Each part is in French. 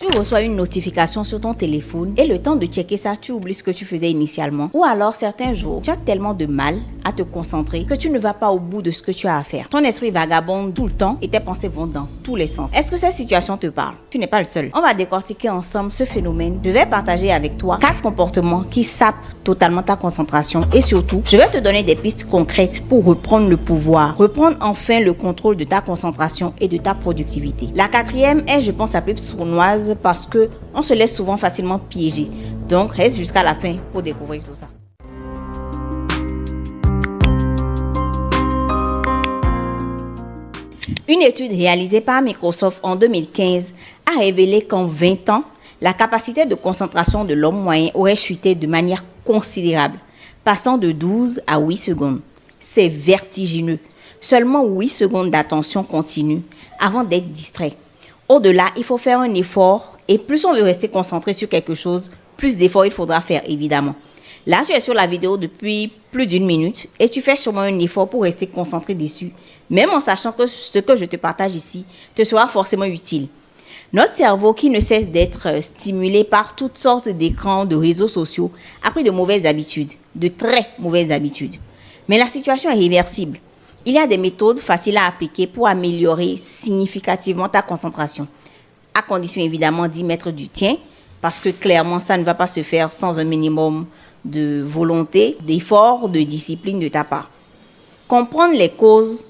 Tu reçois une notification sur ton téléphone et le temps de checker ça, tu oublies ce que tu faisais initialement. Ou alors, certains jours, tu as tellement de mal à te concentrer que tu ne vas pas au bout de ce que tu as à faire. Ton esprit vagabonde tout le temps et tes pensées vont dans tous les sens. Est-ce que cette situation te parle? Tu n'es pas le seul. On va décortiquer ensemble ce phénomène. Je vais partager avec toi 4 comportements qui sapent totalement ta concentration et surtout, je vais te donner des pistes concrètes pour reprendre le pouvoir, reprendre enfin le contrôle de ta concentration et de ta productivité. La 4e est, je pense, la plus sournoise parce que on se laisse souvent facilement piéger. Donc, reste jusqu'à la fin pour découvrir tout ça. Une étude réalisée par Microsoft en 2015 a révélé qu'en 20 ans, la capacité de concentration de l'homme moyen aurait chuté de manière considérable, passant de 12 à 8 secondes. C'est vertigineux. Seulement 8 secondes d'attention continue avant d'être distrait. Au-delà, il faut faire un effort et plus on veut rester concentré sur quelque chose, plus d'efforts il faudra faire évidemment. Là, tu es sur la vidéo depuis plus d'1 minute et tu fais sûrement un effort pour rester concentré dessus, même en sachant que ce que je te partage ici te sera forcément utile. Notre cerveau, qui ne cesse d'être stimulé par toutes sortes d'écrans, de réseaux sociaux, a pris de mauvaises habitudes, de très mauvaises habitudes. Mais la situation est réversible. Il y a des méthodes faciles à appliquer pour améliorer significativement ta concentration, à condition évidemment d'y mettre du tien, parce que clairement ça ne va pas se faire sans un minimum de volonté, d'effort, de discipline de ta part. Comprendre les causes,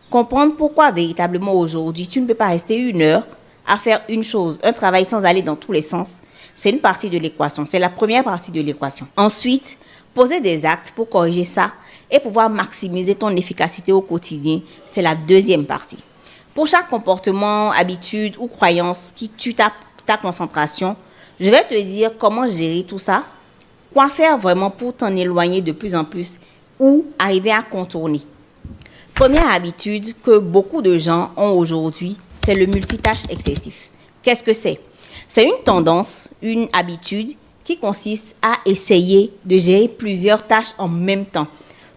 comprendre pourquoi véritablement aujourd'hui tu ne peux pas rester 1 heure à faire une chose, un travail sans aller dans tous les sens, c'est une partie de l'équation, c'est la première partie de l'équation. Ensuite, poser des actes pour corriger ça et pouvoir maximiser ton efficacité au quotidien, c'est la 2e partie. Pour chaque comportement, habitude ou croyance qui tue ta concentration, je vais te dire comment gérer tout ça, quoi faire vraiment pour t'en éloigner de plus en plus ou arriver à contourner. Première habitude que beaucoup de gens ont aujourd'hui, c'est le multitâche excessif. Qu'est-ce que c'est? C'est une tendance, une habitude qui consiste à essayer de gérer plusieurs tâches en même temps,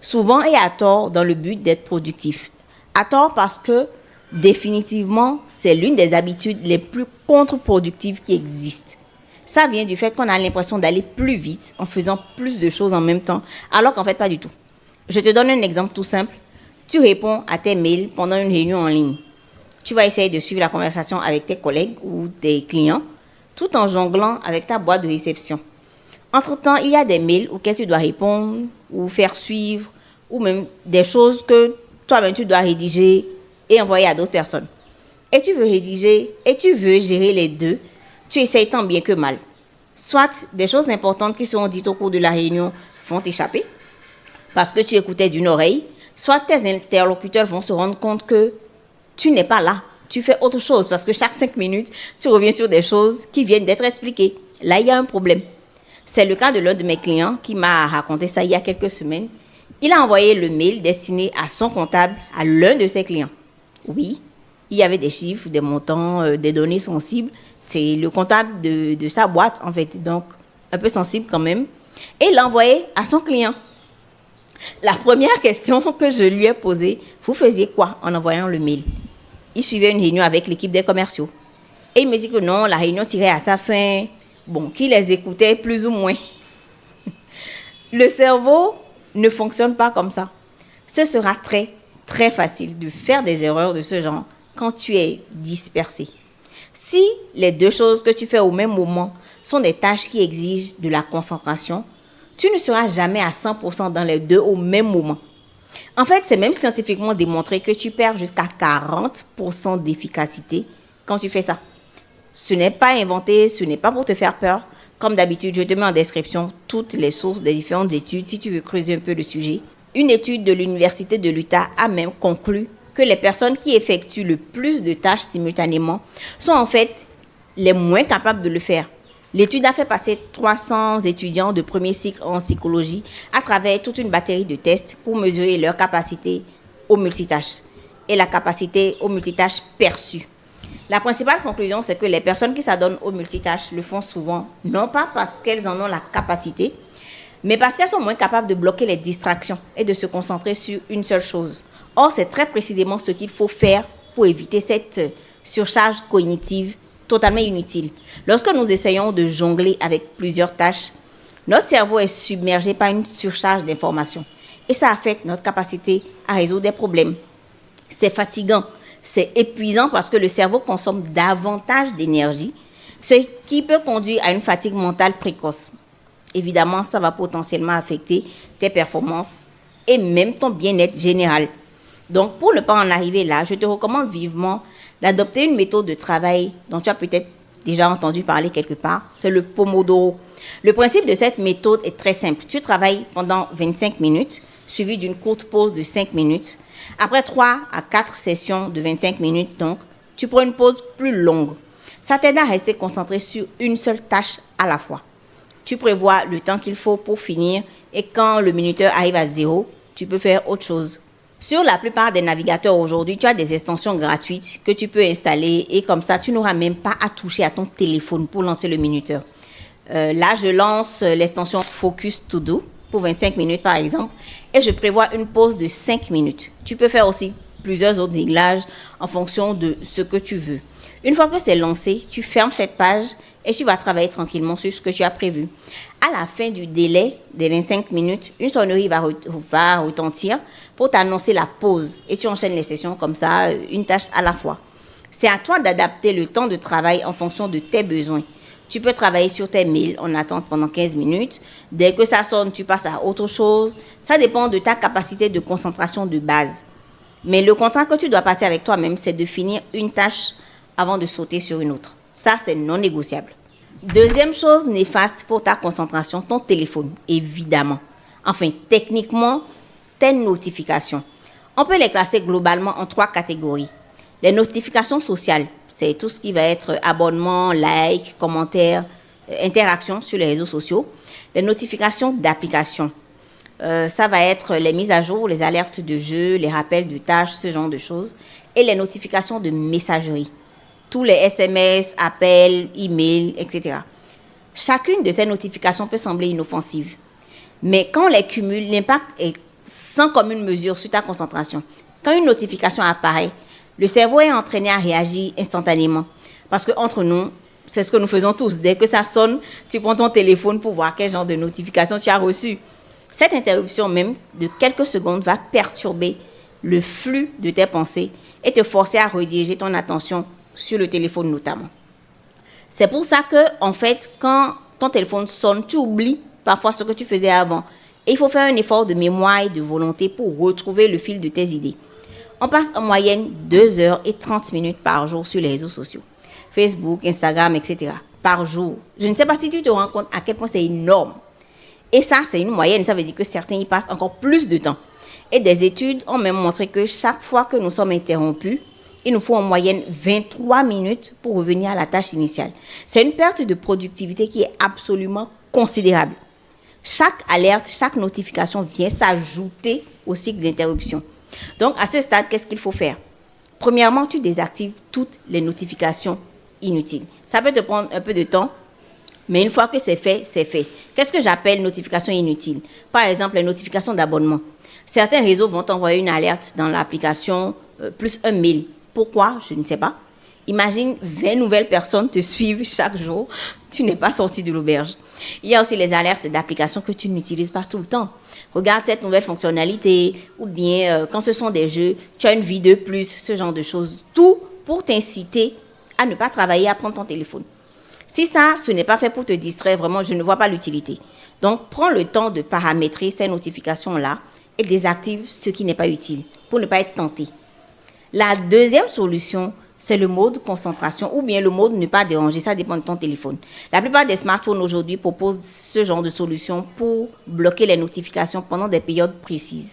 souvent et à tort dans le but d'être productif. À tort parce que définitivement, c'est l'une des habitudes les plus contre-productives qui existent. Ça vient du fait qu'on a l'impression d'aller plus vite en faisant plus de choses en même temps, alors qu'en fait, pas du tout. Je te donne un exemple tout simple. Tu réponds à tes mails pendant une réunion en ligne. Tu vas essayer de suivre la conversation avec tes collègues ou tes clients, tout en jonglant avec ta boîte de réception. Entre-temps, il y a des mails auxquels tu dois répondre ou faire suivre, ou même des choses que toi-même tu dois rédiger et envoyer à d'autres personnes. Et tu veux rédiger et tu veux gérer les deux, tu essayes tant bien que mal. Soit des choses importantes qui seront dites au cours de la réunion vont t'échapper parce que tu écoutais d'une oreille, soit tes interlocuteurs vont se rendre compte que tu n'es pas là. Tu fais autre chose parce que chaque 5 minutes, tu reviens sur des choses qui viennent d'être expliquées. Là, il y a un problème. C'est le cas de l'un de mes clients qui m'a raconté ça il y a quelques semaines. Il a envoyé le mail destiné à son comptable, à l'un de ses clients. Oui, il y avait des chiffres, des montants, des données sensibles. C'est le comptable de sa boîte, en fait, donc un peu sensible quand même. Et il l'a envoyé à son client. La première question que je lui ai posée, vous faisiez quoi en envoyant le mail? Il suivait une réunion avec l'équipe des commerciaux. Et il me dit que non, la réunion tirait à sa fin, bon, qu'il les écoutait plus ou moins. Le cerveau ne fonctionne pas comme ça. Ce sera très, très facile de faire des erreurs de ce genre quand tu es dispersé. Si les 2 choses que tu fais au même moment sont des tâches qui exigent de la concentration, tu ne seras jamais à 100% dans les 2 au même moment. En fait, c'est même scientifiquement démontré que tu perds jusqu'à 40% d'efficacité quand tu fais ça. Ce n'est pas inventé, ce n'est pas pour te faire peur. Comme d'habitude, je te mets en description toutes les sources des différentes études si tu veux creuser un peu le sujet. Une étude de l'Université de l'Utah a même conclu que les personnes qui effectuent le plus de tâches simultanément sont en fait les moins capables de le faire. L'étude a fait passer 300 étudiants de premier cycle en psychologie à travers toute une batterie de tests pour mesurer leur capacité au multitâche et la capacité au multitâche perçue. La principale conclusion, c'est que les personnes qui s'adonnent au multitâche le font souvent, non pas parce qu'elles en ont la capacité, mais parce qu'elles sont moins capables de bloquer les distractions et de se concentrer sur une seule chose. Or, c'est très précisément ce qu'il faut faire pour éviter cette surcharge cognitive totalement inutile. Lorsque nous essayons de jongler avec plusieurs tâches, notre cerveau est submergé par une surcharge d'informations et ça affecte notre capacité à résoudre des problèmes. C'est fatigant, c'est épuisant parce que le cerveau consomme davantage d'énergie, ce qui peut conduire à une fatigue mentale précoce. Évidemment, ça va potentiellement affecter tes performances et même ton bien-être général. Donc, pour ne pas en arriver là, je te recommande vivement d'adopter une méthode de travail dont tu as peut-être déjà entendu parler quelque part. C'est le Pomodoro. Le principe de cette méthode est très simple. Tu travailles pendant 25 minutes, suivi d'une courte pause de 5 minutes. Après 3 à 4 sessions de 25 minutes, donc, tu prends une pause plus longue. Ça t'aide à rester concentré sur une seule tâche à la fois. Tu prévois le temps qu'il faut pour finir et quand le minuteur arrive à 0, tu peux faire autre chose. Sur la plupart des navigateurs aujourd'hui, tu as des extensions gratuites que tu peux installer et comme ça, tu n'auras même pas à toucher à ton téléphone pour lancer le minuteur. Là, je lance l'extension Focus To Do pour 25 minutes par exemple et je prévois une pause de 5 minutes. Tu peux faire aussi plusieurs autres réglages en fonction de ce que tu veux. Une fois que c'est lancé, tu fermes cette page et tu vas travailler tranquillement sur ce que tu as prévu. À la fin du délai des 25 minutes, une sonnerie va retentir pour t'annoncer la pause et tu enchaînes les sessions comme ça, une tâche à la fois. C'est à toi d'adapter le temps de travail en fonction de tes besoins. Tu peux travailler sur tes mails en attente pendant 15 minutes. Dès que ça sonne, tu passes à autre chose. Ça dépend de ta capacité de concentration de base. Mais le contrat que tu dois passer avec toi-même, c'est de finir une tâche avant de sauter sur une autre. Ça, c'est non négociable. Deuxième chose néfaste pour ta concentration, ton téléphone, évidemment. Enfin, techniquement, tes notifications. On peut les classer globalement en 3 catégories. Les notifications sociales, c'est tout ce qui va être abonnement, like, commentaires, interactions sur les réseaux sociaux. Les notifications d'applications, ça va être les mises à jour, les alertes de jeux, les rappels de tâches, ce genre de choses. Et les notifications de messagerie. Tous les SMS, appels, emails, etc. Chacune de ces notifications peut sembler inoffensive. Mais quand on les cumule, l'impact est sans commune mesure sur ta concentration. Quand une notification apparaît, le cerveau est entraîné à réagir instantanément. Parce qu'entre nous, c'est ce que nous faisons tous. Dès que ça sonne, tu prends ton téléphone pour voir quel genre de notification tu as reçu. Cette interruption même de quelques secondes va perturber le flux de tes pensées et te forcer à rediriger ton attention sur le téléphone notamment. C'est pour ça que, en fait, quand ton téléphone sonne, tu oublies parfois ce que tu faisais avant. Et il faut faire un effort de mémoire et de volonté pour retrouver le fil de tes idées. On passe en moyenne 2h30 par jour sur les réseaux sociaux. Facebook, Instagram, etc. Par jour. Je ne sais pas si tu te rends compte à quel point c'est énorme. Et ça, c'est une moyenne. Ça veut dire que certains y passent encore plus de temps. Et des études ont même montré que chaque fois que nous sommes interrompus, il nous faut en moyenne 23 minutes pour revenir à la tâche initiale. C'est une perte de productivité qui est absolument considérable. Chaque alerte, chaque notification vient s'ajouter au cycle d'interruption. Donc, à ce stade, qu'est-ce qu'il faut faire? Premièrement, tu désactives toutes les notifications inutiles. Ça peut te prendre un peu de temps, mais une fois que c'est fait, c'est fait. Qu'est-ce que j'appelle notifications inutiles? Par exemple, les notifications d'abonnement. Certains réseaux vont t'envoyer une alerte dans l'application plus un mail. Pourquoi? Je ne sais pas. Imagine 20 nouvelles personnes te suivent chaque jour. Tu n'es pas sorti de l'auberge. Il y a aussi les alertes d'applications que tu n'utilises pas tout le temps. Regarde cette nouvelle fonctionnalité ou bien quand ce sont des jeux, tu as une vie de plus, ce genre de choses. Tout pour t'inciter à ne pas travailler, à prendre ton téléphone. Si ça, ce n'est pas fait pour te distraire, vraiment, je ne vois pas l'utilité. Donc, prends le temps de paramétrer ces notifications-là et désactive ce qui n'est pas utile pour ne pas être tenté. La deuxième solution, c'est le mode concentration ou bien le mode ne pas déranger. Ça dépend de ton téléphone. La plupart des smartphones aujourd'hui proposent ce genre de solution pour bloquer les notifications pendant des périodes précises.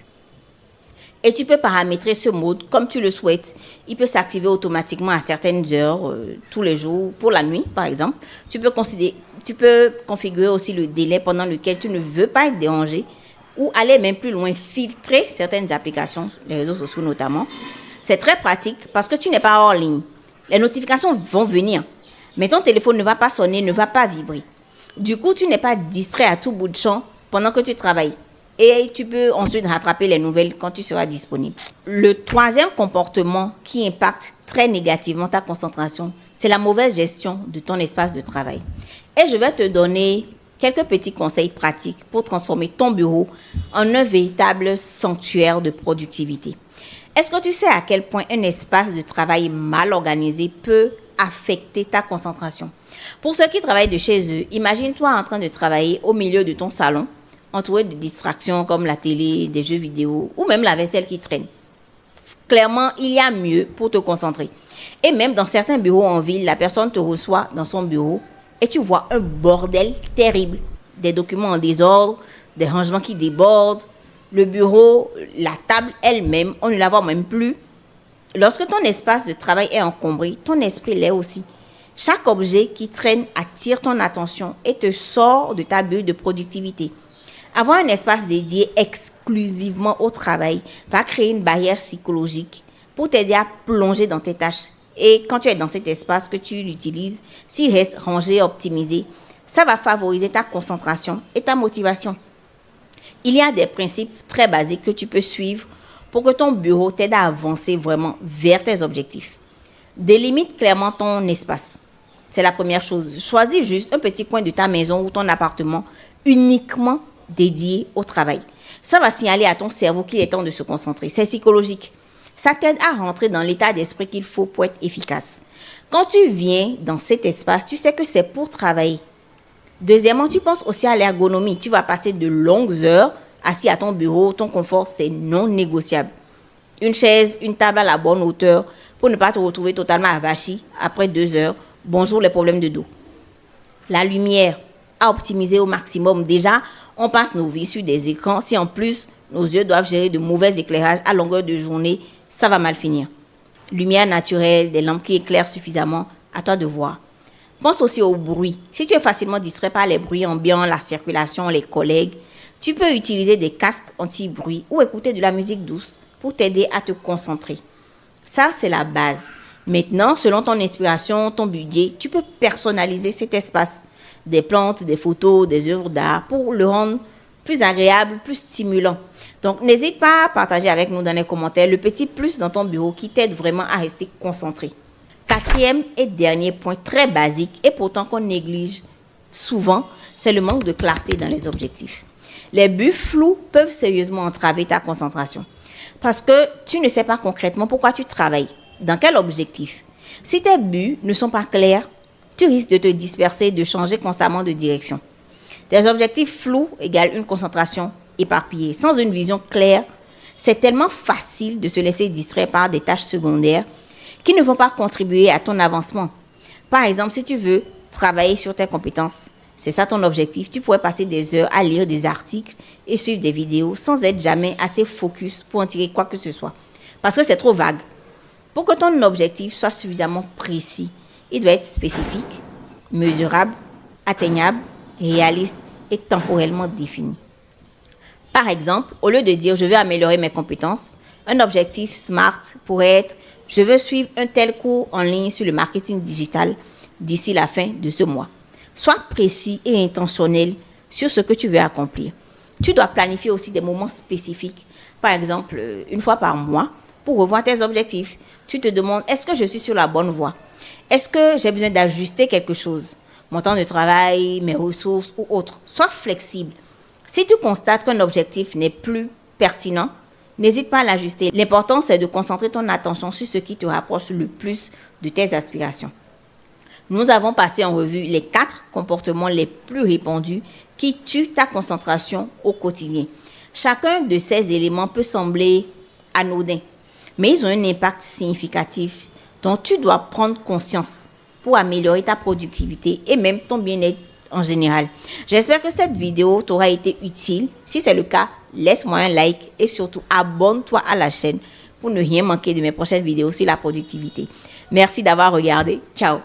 Et tu peux paramétrer ce mode comme tu le souhaites. Il peut s'activer automatiquement à certaines heures, tous les jours, pour la nuit par exemple. Tu peux configurer aussi le délai pendant lequel tu ne veux pas être dérangé ou aller même plus loin, filtrer certaines applications, les réseaux sociaux notamment. C'est très pratique parce que tu n'es pas hors ligne. Les notifications vont venir, mais ton téléphone ne va pas sonner, ne va pas vibrer. Du coup, tu n'es pas distrait à tout bout de champ pendant que tu travailles. Et tu peux ensuite rattraper les nouvelles quand tu seras disponible. Le troisième comportement qui impacte très négativement ta concentration, c'est la mauvaise gestion de ton espace de travail. Et je vais te donner quelques petits conseils pratiques pour transformer ton bureau en un véritable sanctuaire de productivité. Est-ce que tu sais à quel point un espace de travail mal organisé peut affecter ta concentration? Pour ceux qui travaillent de chez eux, imagine-toi en train de travailler au milieu de ton salon, entouré de distractions comme la télé, des jeux vidéo ou même la vaisselle qui traîne. Clairement, il y a mieux pour te concentrer. Et même dans certains bureaux en ville, la personne te reçoit dans son bureau et tu vois un bordel terrible. Des documents en désordre, des rangements qui débordent, le bureau, la table elle-même, on ne la voit même plus. Lorsque ton espace de travail est encombré, ton esprit l'est aussi. Chaque objet qui traîne attire ton attention et te sort de ta bulle de productivité. Avoir un espace dédié exclusivement au travail va créer une barrière psychologique pour t'aider à plonger dans tes tâches. Et quand tu es dans cet espace que tu l'utilises, s'il reste rangé, optimisé, ça va favoriser ta concentration et ta motivation. Il y a des principes très basiques que tu peux suivre pour que ton bureau t'aide à avancer vraiment vers tes objectifs. Délimite clairement ton espace. C'est la première chose. Choisis juste un petit coin de ta maison ou ton appartement uniquement dédié au travail. Ça va signaler à ton cerveau qu'il est temps de se concentrer. C'est psychologique. Ça t'aide à rentrer dans l'état d'esprit qu'il faut pour être efficace. Quand tu viens dans cet espace, tu sais que c'est pour travailler. Deuxièmement, tu penses aussi à l'ergonomie. Tu vas passer de longues heures assis à ton bureau. Ton confort, c'est non négociable. Une chaise, une table à la bonne hauteur pour ne pas te retrouver totalement avachi après 2 heures. Bonjour les problèmes de dos. La lumière à optimiser au maximum. Déjà, on passe nos vies sur des écrans. Si en plus, nos yeux doivent gérer de mauvais éclairages à longueur de journée, ça va mal finir. Lumière naturelle, des lampes qui éclairent suffisamment, à toi de voir. Pense aussi au bruit. Si tu es facilement distrait par les bruits ambiants, la circulation, les collègues, tu peux utiliser des casques anti-bruit ou écouter de la musique douce pour t'aider à te concentrer. Ça, c'est la base. Maintenant, selon ton inspiration, ton budget, tu peux personnaliser cet espace. Des plantes, des photos, des œuvres d'art pour le rendre plus agréable, plus stimulant. Donc, n'hésite pas à partager avec nous dans les commentaires le petit plus dans ton bureau qui t'aide vraiment à rester concentré. Quatrième et dernier point très basique et pourtant qu'on néglige souvent, c'est le manque de clarté dans les objectifs. Les buts flous peuvent sérieusement entraver ta concentration parce que tu ne sais pas concrètement pourquoi tu travailles, dans quel objectif. Si tes buts ne sont pas clairs, tu risques de te disperser, de changer constamment de direction. Des objectifs flous égale une concentration éparpillée. Sans une vision claire, c'est tellement facile de se laisser distraire par des tâches secondaires qui ne vont pas contribuer à ton avancement. Par exemple, si tu veux travailler sur tes compétences, c'est ça ton objectif, tu pourrais passer des heures à lire des articles et suivre des vidéos sans être jamais assez focus pour en tirer quoi que ce soit. Parce que c'est trop vague. Pour que ton objectif soit suffisamment précis, il doit être spécifique, mesurable, atteignable, réaliste et temporellement défini. Par exemple, au lieu de dire « je veux améliorer mes compétences », un objectif SMART pourrait être « je veux suivre un tel cours en ligne sur le marketing digital d'ici la fin de ce mois ». Sois précis et intentionnel sur ce que tu veux accomplir. Tu dois planifier aussi des moments spécifiques, par exemple une fois par mois, pour revoir tes objectifs. Tu te demandes, est-ce que je suis sur la bonne voie? Est-ce que j'ai besoin d'ajuster quelque chose? Mon temps de travail, mes ressources ou autre. Sois flexible. Si tu constates qu'un objectif n'est plus pertinent, n'hésite pas à l'ajuster. L'important, c'est de concentrer ton attention sur ce qui te rapproche le plus de tes aspirations. Nous avons passé en revue les 4 comportements les plus répandus qui tuent ta concentration au quotidien. Chacun de ces éléments peut sembler anodin, mais ils ont un impact significatif dont tu dois prendre conscience pour améliorer ta productivité et même ton bien-être en général. J'espère que cette vidéo t'aura été utile. Si c'est le cas, laisse-moi un like et surtout abonne-toi à la chaîne pour ne rien manquer de mes prochaines vidéos sur la productivité. Merci d'avoir regardé. Ciao.